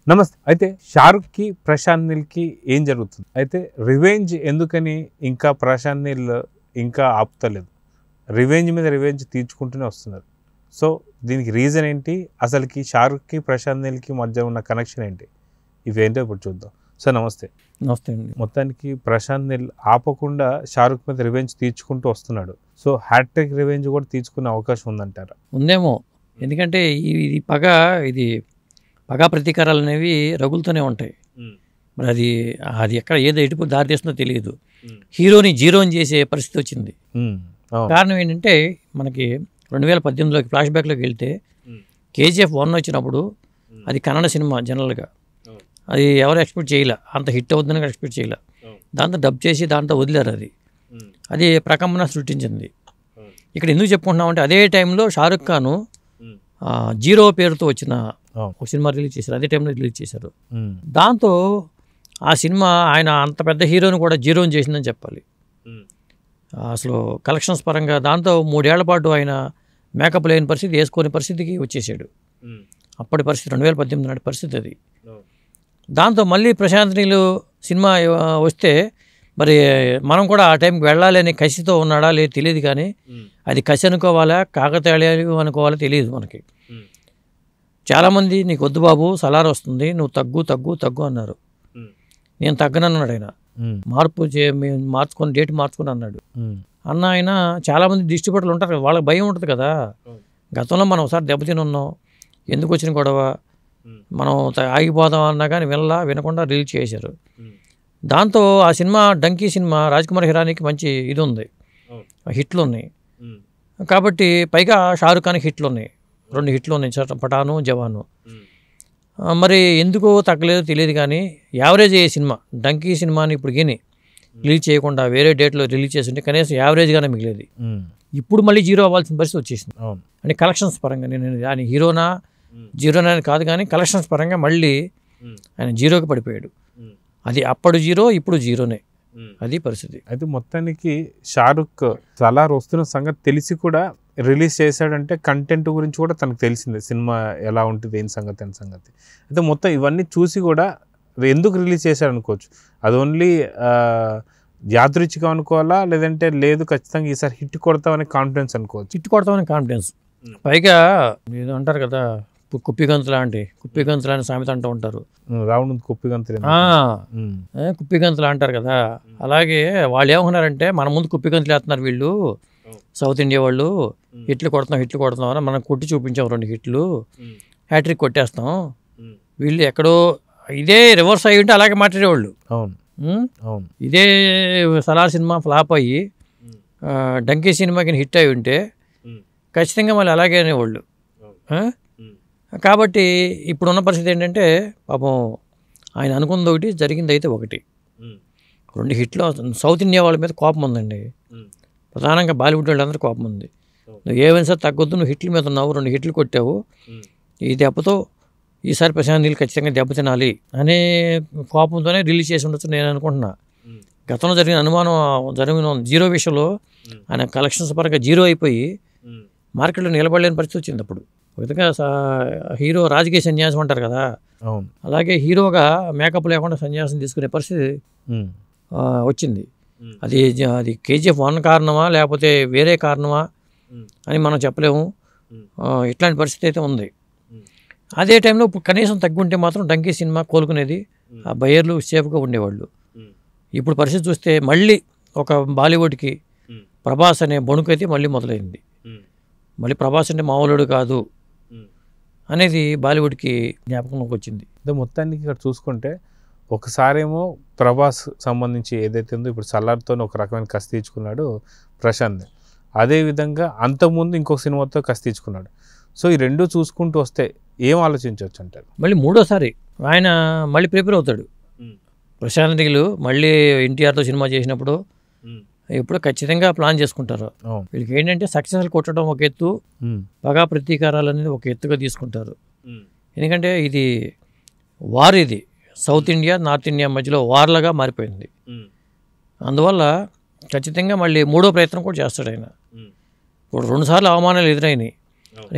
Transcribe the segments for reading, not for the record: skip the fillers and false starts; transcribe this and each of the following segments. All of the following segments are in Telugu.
నమస్తే. అయితే షారుఖ్కి ప్రశాంత్ నీల్కి ఏం జరుగుతుంది? అయితే రివెంజ్ ఎందుకని ఇంకా ప్రశాంత్ నీల్ ఇంకా ఆపుతలేదు? రివెంజ్ మీద రివెంజ్ తీర్చుకుంటూనే వస్తున్నారు. సో దీనికి రీజన్ ఏంటి? అసలుకి షారుఖ్కి ప్రశాంత్ నీల్కి మధ్య ఉన్న కనెక్షన్ ఏంటి? ఇవేంటో ఇప్పుడు చూద్దాం. సార్ నమస్తే. నమస్తే అండి. మొత్తానికి ప్రశాంత్ నీల్ ఆపకుండా షారుఖ్ మీద రివెంజ్ తీర్చుకుంటూ వస్తున్నాడు. సో హ్యాట్రిక్ రివెంజ్ కూడా తీర్చుకునే అవకాశం ఉందంటారా? ఉందేమో, ఎందుకంటే ఇది పగ ప్రతీకారాలు అనేవి రగులుతూనే ఉంటాయి. మరి అది ఎక్కడ ఎటు దారి తీస్తుందో తెలియదు. హీరోని జీరోని చేసే పరిస్థితి వచ్చింది. కారణం ఏంటంటే మనకి 2018లోకి ఫ్లాష్ బ్యాక్లోకి వెళ్తే KGF 1 వచ్చినప్పుడు అది కన్నడ సినిమా. జనరల్గా అది ఎవరు ఎక్స్పెక్ట్ చేయలే, అంత హిట్ అవుతుందని ఎక్స్పెక్ట్ చేయలే. దాంతో డబ్ చేసి దాంతో వదిలేరు. అది ప్రకంపన సృష్టించింది. ఇక్కడ ఎందుకు చెప్పుకుంటున్నామంటే అదే టైంలో షారుఖ్ ఖాన్ జీరో పేరుతో వచ్చిన ఒక సినిమా రిలీజ్ చేశారు. అదే టైంలో రిలీజ్ చేశారు. దాంతో ఆ సినిమా ఆయన అంత పెద్ద హీరోని కూడా జీరోని చేసిందని చెప్పాలి. అసలు కలెక్షన్స్ పరంగా దాంతో 3 ఏళ్ల పాటు ఆయన మేకప్ లేని పరిస్థితి, వేసుకునే పరిస్థితికి వచ్చేసాడు. అప్పటి పరిస్థితి 2018 నాటి పరిస్థితి అది. దాంతో మళ్ళీ ప్రశాంత్ నీల్ సినిమా వస్తే మరి మనం కూడా ఆ టైంకి వెళ్ళాలి అనే కసితో ఉన్నాడా లేదు తెలియదు. కానీ అది కసి అనుకోవాలా కాకతాళీయం అనుకోవాలా తెలియదు మనకి. చాలామంది నీకు వద్దు బాబు సలార్ వస్తుంది, నువ్వు తగ్గు అన్నారు. నేను తగ్గనన్నాడు ఆయన. మార్చుకొని డేట్ మార్చుకొని అన్నాడు. ఆయన చాలామంది డిస్ట్రిబ్యూటర్లు ఉంటారు కదా, వాళ్ళకి భయం ఉంటుంది కదా. గతంలో మనం ఒకసారి దెబ్బతిని ఉన్నాం, ఎందుకు వచ్చిన గొడవ, మనం ఆగిపోదాం అన్నా కానీ వినకుండా రిలీజ్ చేశారు. దాంతో ఆ సినిమా డంకీ సినిమా రాజ్కుమార్ హిరానీకి మంచి ఇది ఉంది, హిట్లు ఉన్నాయి. కాబట్టి పైగా షారుఖ్ ఖాన్కి హిట్లు ఉన్నాయి, 2 హిట్లు ఉన్నాయి, పఠాను జవాను. మరి ఎందుకో తగ్గలేదో తెలియదు. కానీ యావరేజ్ అయ్యే సినిమా డంకీ సినిమాని ఇప్పుడు గిని రిలీజ్ చేయకుండా వేరే డేట్లో రిలీజ్ చేస్తుంటే కనీసం యావరేజ్గానే మిగిలేది. ఇప్పుడు మళ్ళీ జీరో అవ్వాల్సిన పరిస్థితి వచ్చేసింది. అంటే కలెక్షన్స్ పరంగా నేను ఆయన హీరోనా జీరోనా అని కాదు, కానీ కలెక్షన్స్ పరంగా మళ్ళీ ఆయన జీరోకి పడిపోయాడు. అది అప్పుడు జీరో, ఇప్పుడు జీరోనే, అది పరిస్థితి. అయితే మొత్తానికి షారుఖ్ సలార్ వస్తున్న సంగతి తెలిసి కూడా రిలీజ్ చేశాడంటే కంటెంట్ గురించి కూడా తనకు తెలిసిందే, సినిమా ఎలా ఉంటుంది ఏం సంగతి అని సంగతి. అయితే మొత్తం ఇవన్నీ చూసి కూడా ఎందుకు రిలీజ్ చేశాడు అనుకోవచ్చు. అది ఓన్లీ యాదృచ్ఛికం అనుకోవాలా, లేదంటే లేదు ఖచ్చితంగా ఈసారి హిట్ కొడతామనే కాన్ఫిడెన్స్ అనుకోవచ్చు. హిట్ కొడతామని కాన్ఫిడెన్స్. పైగా ఏదో అంటారు కదా, కుప్పిగంతులు అని సామెత అంటూ ఉంటారు. రావణ కుప్పిగంతులు కుప్పిగంతులు అంటారు కదా. అలాగే వాళ్ళు ఏమన్నారంటే మన ముందు కుప్పిగంతులు వేస్తున్నారు వీళ్ళు, సౌత్ ఇండియా వాళ్ళు, హిట్లు కొడుతున్నాం అని మనం కొట్టి చూపించాం 2 హిట్లు, హ్యాట్రిక్ కొట్టేస్తాం. వీళ్ళు ఎక్కడో ఇదే రివర్స్ అయ్యి ఉంటే అలాగే మాట్లాడేవాళ్ళు. ఇదే సలార్ సినిమా ఫ్లాప్ అయ్యి డంకీ సినిమాకి హిట్ అయి ఉంటే ఖచ్చితంగా మళ్ళీ అలాగే అనేవాళ్ళు. కాబట్టి ఇప్పుడున్న పరిస్థితి ఏంటంటే పాపం ఆయన అనుకున్నది ఒకటి, జరిగింది అయితే ఒకటి. 2 హిట్లు. సౌత్ ఇండియా వాళ్ళ మీద కోపం ఉందండి, ప్రధానంగా బాలీవుడ్ వాళ్ళందరూ కోపం ఉంది. నువ్వు ఏమైనా సరే తగ్గొద్దు, నువ్వు హిట్ల మీద ఉన్నావు, 2 హిట్లు కొట్టావు, ఈ దెబ్బతో ఈసారి ప్రశాంత్ నీల్ ఖచ్చితంగా దెబ్బ తినాలి అనే కోపంతోనే రిలీజ్ చేసి ఉండొచ్చు నేను అనుకుంటున్నా. గతంలో జరిగిన జీరో విషయంలో ఆయన కలెక్షన్స్ పరంగా జీరో అయిపోయి మార్కెట్లో నిలబడలేని పరిస్థితి వచ్చింది. అప్పుడు ఒక విధంగా హీరో రాజకీయ సన్యాసం అంటారు కదా, అలాగే హీరోగా మేకప్ లేకుండా సన్యాసం తీసుకునే పరిస్థితి వచ్చింది. అది KGF 1 కారణమా లేకపోతే వేరే కారణమా అని మనం చెప్పలేము. ఇట్లాంటి పరిస్థితి అయితే ఉంది. అదే టైంలో ఇప్పుడు కనీసం తగ్గుంటే మాత్రం డంకీ సినిమా కోలుకునేది, ఆ బయర్లు సేఫ్గా ఉండేవాళ్ళు. ఇప్పుడు పరిస్థితి చూస్తే మళ్ళీ ఒక బాలీవుడ్కి ప్రభాస్ అనే బొణుకు అయితే మళ్ళీ మొదలైంది. మళ్ళీ ప్రభాస్ అంటే మామూలుడు కాదు అనేది బాలీవుడ్కి జ్ఞాపకంలోకి వచ్చింది. అదే మొత్తానికి ఇక్కడ చూసుకుంటే ఒకసారేమో ప్రభాస్ సంబంధించి ఏదైతే ఉందో ఇప్పుడు సలార్తో ఒక రకమైన కసి తీర్చుకున్నాడు ప్రశాంత్. అదేవిధంగా అంతకుముందు ఇంకొక సినిమాతో కసి తీర్చుకున్నాడు. సో ఈ 2 చూసుకుంటూ వస్తే ఏం ఆలోచించవచ్చు అంటారు? మళ్ళీ 3వసారి ఆయన మళ్ళీ ప్రిపేర్ అవుతాడు. ప్రశాంత్ నీల్ మళ్ళీ NTRతో సినిమా చేసినప్పుడు ఇప్పుడు ఖచ్చితంగా ప్లాన్ చేసుకుంటారు. వీళ్ళకి ఏంటంటే సక్సెస్లు కొట్టడం ఒక ఎత్తు, పగా ప్రతీకారాలు అనేది ఒక ఎత్తుగా తీసుకుంటారు. ఎందుకంటే ఇది వార్, ఇది సౌత్ ఇండియా నార్త్ ఇండియా మధ్యలో వార్లుగా మారిపోయింది. అందువల్ల ఖచ్చితంగా మళ్ళీ 3వ ప్రయత్నం కూడా చేస్తాడు ఆయన. ఇప్పుడు 2 సార్లు అవమానాలు ఎదురైనాయి,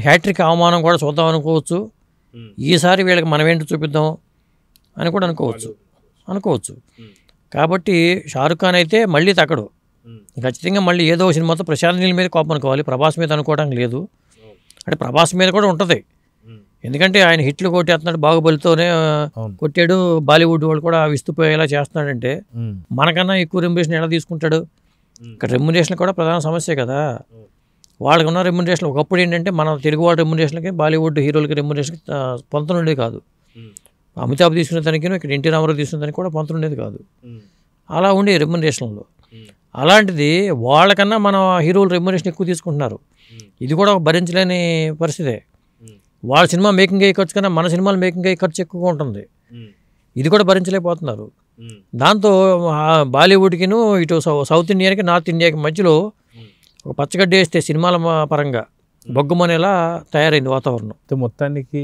హ్యాట్రిక్ అవమానం కూడా చూద్దాం అనుకోవచ్చు. ఈసారి వీళ్ళకి మనం ఏంటో చూపిద్దాం, అని కూడా అనుకోవచ్చు. కాబట్టి షారుఖ్ ఖాన్ అయితే మళ్ళీ తగ్గడు, ఖచ్చితంగా మళ్ళీ ఏదో సినిమాతో ప్రశాంత్ నీల్ మీద కోపం అనుకోవాలి, ప్రభాస్ మీద అనుకోవడానికి లేదు. అంటే ప్రభాస్ మీద కూడా ఉంటుంది, ఎందుకంటే ఆయన హిట్లు కొట్టేస్తున్నాడు, బాహుబలితోనే కొట్టాడు, బాలీవుడ్ వాళ్ళు కూడా విస్తుపోయేలా చేస్తున్నాడంటే మనకన్నా ఎక్కువ రెమ్యునరేషన్ ఎలా తీసుకుంటాడు? ఇక్కడ రెమ్యునరేషన్ కూడా ప్రధాన సమస్య కదా. వాళ్ళకి ఉన్న రెమ్యునరేషన్ ఒకప్పుడు ఏంటంటే మన తెలుగు వాళ్ళ రెమ్యునరేషన్కి బాలీవుడ్ హీరోలకి రెమ్యునరేషన్కి పొంతన ఉండేది కాదు. అమితాబ్ తీసుకునే దానికి ఇక్కడ ఎన్టీ రామారావు తీసుకునే దానికి కూడా పొంతన ఉండేది కాదు. అలా ఉండే రెమ్యునరేషన్లో. అలాంటిది వాళ్ళకన్నా మన హీరోలు రెమ్యునరేషన్ ఎక్కువ తీసుకుంటున్నారు. ఇది కూడా భరించలేని పరిస్థితే. వాళ్ళ సినిమా మేకింగ్ అయ్యే ఖర్చు కన్నా మన సినిమాలు మేకింగ్ అయ్యే ఖర్చు ఎక్కువగా ఉంటుంది. ఇది కూడా భరించలేకపోతున్నారు. దాంతో బాలీవుడ్కిను ఇటు సౌత్ ఇండియాకి నార్త్ ఇండియాకి మధ్యలో ఒక పచ్చగడ్డ వేస్తే సినిమాల పరంగా బొగ్గమనేలా తయారైంది వాతావరణం. మొత్తానికి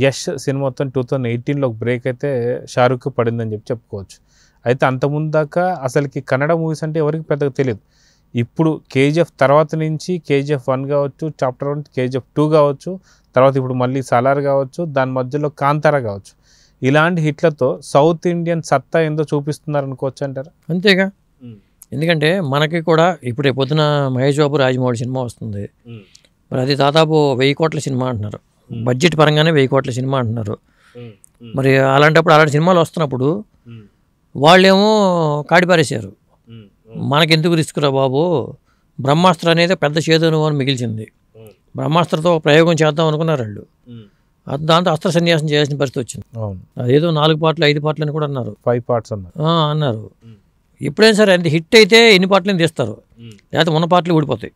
యష్ సినిమా మొత్తం 2018లో బ్రేక్ అయితే షారుఖ్ పడిందని చెప్పుకోవచ్చు. అయితే అంతకుముందు దాకా అసలుకి కన్నడ మూవీస్ అంటే ఎవరికి పెద్దగా తెలియదు. ఇప్పుడు కేజీఎఫ్ తర్వాత నుంచి కేజీఎఫ్ 1 కావచ్చు, చాప్టర్ 1, కేజీఎఫ్ 2 కావచ్చు, తర్వాత ఇప్పుడు మళ్ళీ సలార్ కావచ్చు, దాని మధ్యలో కాంతారా కావచ్చు, ఇలాంటి హిట్లతో సౌత్ ఇండియన్ సత్తా ఏందో చూపిస్తున్నారు అనుకోవచ్చు అంటారా? అంతేగా, ఎందుకంటే మనకి కూడా ఇప్పుడు పొద్దున మహేష్ బాబు రాజమౌళి సినిమా వస్తుంది, మరి అది దాదాపు 1000 కోట్ల సినిమా అంటున్నారు, బడ్జెట్ పరంగానే 1000 కోట్ల సినిమా అంటున్నారు. మరి అలాంటప్పుడు అలాంటి సినిమాలు వస్తున్నప్పుడు వాళ్ళేమో కాడిపారేశారు, మనకెందుకు రిస్క్ రా బాబు, బ్రహ్మాస్త్ర అనేది పెద్ద చేదును అని మిగిల్చింది, బ్రహ్మాస్త్రతో ప్రయోగం చేద్దాం అనుకున్నారు వాళ్ళు, దాంతో అస్త్ర సన్యాసం చేయాల్సిన పరిస్థితి వచ్చింది. అదేదో 4 పార్ట్లు 5 పార్ట్లు అని కూడా అన్నారు, 5 పార్ట్స్ అన్నారు. ఎప్పుడైనా సరే అంత హిట్ అయితే ఎన్ని పార్ట్లని తీస్తారు, లేకపోతే ఉన్న పార్ట్లు ఊడిపోతాయి,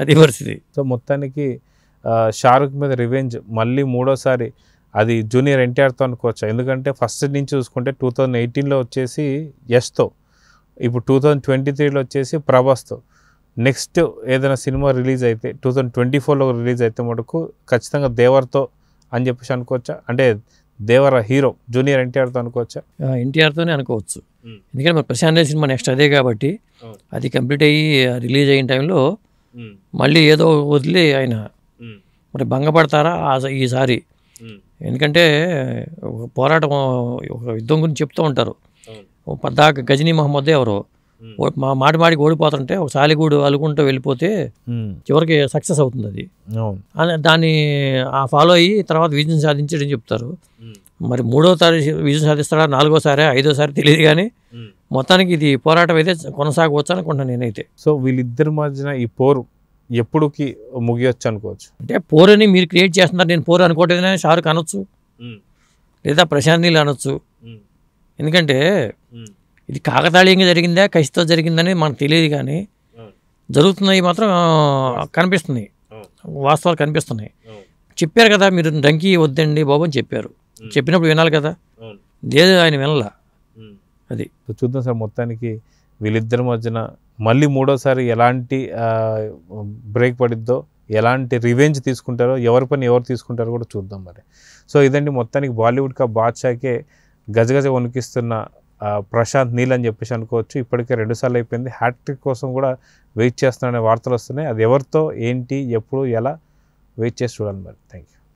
అది పరిస్థితి. సో మొత్తానికి షారుఖ్ మీద రివెంజ్ మళ్ళీ మూడోసారి అది జూనియర్ ఎన్టీఆర్తో అనుకోవచ్చు. ఎందుకంటే ఫస్ట్ నుంచి చూసుకుంటే 2018లో వచ్చేసి యష్తో, ఇప్పుడు 2023లో వచ్చేసి ప్రభాస్తో, నెక్స్ట్ ఏదైనా సినిమా రిలీజ్ అయితే 2024లో రిలీజ్ అయితే మటుకు ఖచ్చితంగా దేవర్తో అని చెప్పేసి అనుకోవచ్చా? అంటే దేవర హీరో జూనియర్ ఎన్టీఆర్తో అనుకోవచ్చా? ఎన్టీఆర్తోనే అనుకోవచ్చు, ఎందుకంటే మరి ప్రశాంత్ నీల్ సినిమా నెక్స్ట్ అదే కాబట్టి అది కంప్లీట్ అయ్యి రిలీజ్ అయిన టైంలో మళ్ళీ ఏదో వదిలి ఆయన మరి భంగపడతారా ఈసారి? ఎందుకంటే ఒక పోరాటం, ఒక యుద్ధం గురించి చెప్తూ ఉంటారు. పద్దాక గజనీ మహమ్మద్ ఎవరో మాటికి ఓడిపోతుంటే ఒక సాలిగూడు అలుకుంటూ వెళ్ళిపోతే చివరికి సక్సెస్ అవుతుంది అది, దాన్ని ఫాలో అయ్యి తర్వాత విజయం సాధించాడని చెప్తారు. మరి 3వ విజయం సాధిస్తాడా, 4వసారి 5వసారి తెలియదు, కానీ మొత్తానికి ఇది పోరాటం అయితే కొనసాగవచ్చు అనుకుంటున్నాను నేనైతే. సో వీళ్ళిద్దరి మధ్యన ఈ పోరు ఎప్పుడుకి ముగియొచ్చు అనుకోవచ్చు? అంటే పోర్ అని మీరు క్రియేట్ చేస్తున్నారు, నేను పోరు అనుకోవట్లేదని షారుఖ్ అనొచ్చు, లేదా ప్రశాంత్ నీల్ అనొచ్చు. ఎందుకంటే ఇది కాకతాళీయంగా జరిగిందా కసితో జరిగిందని మనకు తెలియదు, కానీ జరుగుతున్నాయి మాత్రం కనిపిస్తున్నాయి, వాస్తవాలు కనిపిస్తున్నాయి. చెప్పారు కదా మీరు డంకీ వద్దండి బాబు అని చెప్పారు, చెప్పినప్పుడు వినాలి కదా, లేదు ఆయన వినలా. అది చూద్దాం సార్. మొత్తానికి వీళ్ళిద్దరి మధ్యన మళ్ళీ మూడోసారి ఎలాంటి బ్రేక్ పడిద్దో, ఎలాంటి రివెంజ్ తీసుకుంటారో, ఎవరి పని ఎవరు తీసుకుంటారో కూడా చూద్దాం మరి. సో ఇదండి మొత్తానికి బాలీవుడ్ కా బాద్షాకే గజగజ వణికిస్తున్న ప్రశాంత్ నీల్ అని చెప్పేసి అనుకోవచ్చు. ఇప్పటికే 2 సార్లు అయిపోయింది, హ్యాట్రిక్ కోసం కూడా వెయిట్ చేస్తున్నాడనే వార్తలు వస్తున్నాయి. అది ఎవరితో, ఏంటి, ఎప్పుడు, ఎలా వెయిట్ చేసి చూడాలి మరి. Thank you.